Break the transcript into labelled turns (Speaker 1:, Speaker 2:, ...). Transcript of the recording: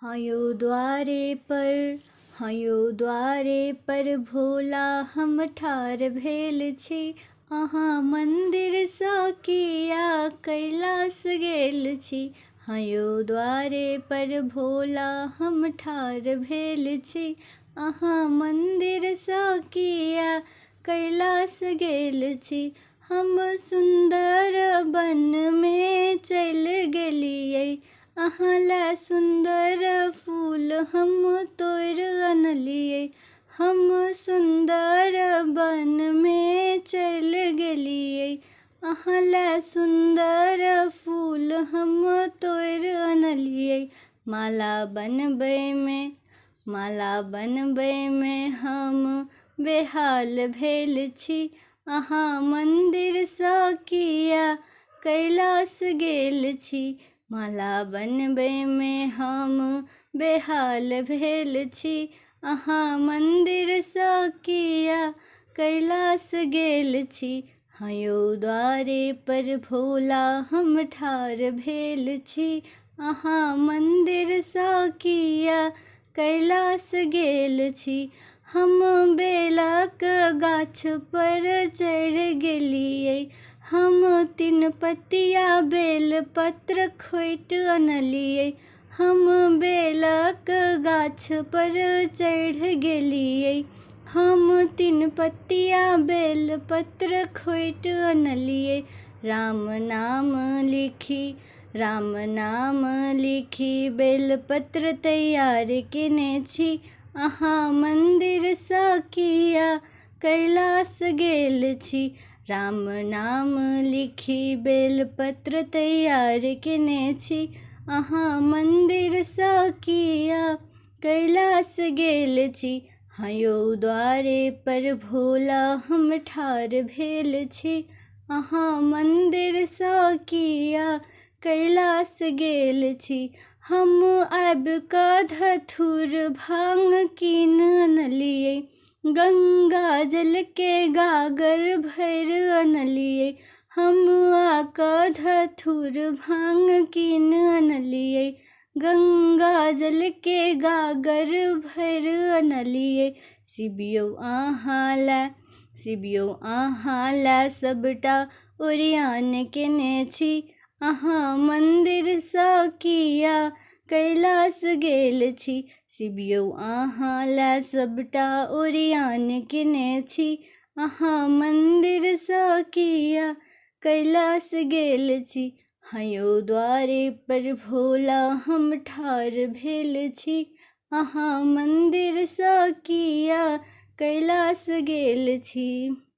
Speaker 1: हयो द्वारे पर भोला हम ठाढ़ भेल छी। अहाँ मंदिर सा किया कैलाश गेल छी। हयो द्वारे पर भोला हम ठाढ़ भेल छी। अहाँ मंदिर सा किया कैलाश गेल छी। हम सुंदर वन में चलि गेलियै। अहाँ ला सुंदर फूल हम तोड़ि अनलियै। हम सुंदर वन में चलि गेलियै। अहाँ ला सुंदर फूल हम तोड़ि अनलियै। माला बनबै में हम बेहाल भेल छी। अहाँ मंदिर सा किया कैलाश गेल छी। माला बनबै में हम बेहाल भेल छी। अहाँ मंदिर सा किया कैलाश गेल छी। हयो द्वारे पर भोला हम ठाढ़ भेल छी। अहाँ मंदिर सा किया कैलाश गेल छी। हम बेलक गाछ पर चढ़ि गेलियै। हम 3 पत्तिया बेल पत्र खोटि अनलियै। हम बेलक गाछ पर चढ़ि गेलियै। हम 3 पत्तिया बेल पत्र खोटि अनलियै। राम नाम लिखी बेलपत्र तैयार केने छी। अहाँ मंदिर सा किया कैलाश गेल छी। राम नाम लिखी बेलपत्र तैयार केने छी। अहाँ मंदिर सा किया कैलाश गेल छी। हयो द्वारे पर भोला हम ठाढ़ भेल छी। अहाँ मंदिर सा किया कैलाश गेल छी। हम आबि कऽ धथुर भांग कीन अनलियै। गंगा जल के गागर भरि अनलियै। हम आकऽ धथुर भांग कीन अनलियै। गंगा जल के गागर भरि अनलियै। शिवियो अहाँ ला सबटा ओरियान केने छी। अहाँ मंदिर सा किया कैलाश गेल छी। शिवियो अहाँ ला सबटा ओरियान केने छी। अहाँ मंदिर सा किया कैलाश गेल छी। हयो द्वारे पर भोला हम ठाढ़ भेल छी। अहाँ मंदिर सा किया कैलाश गेल छी।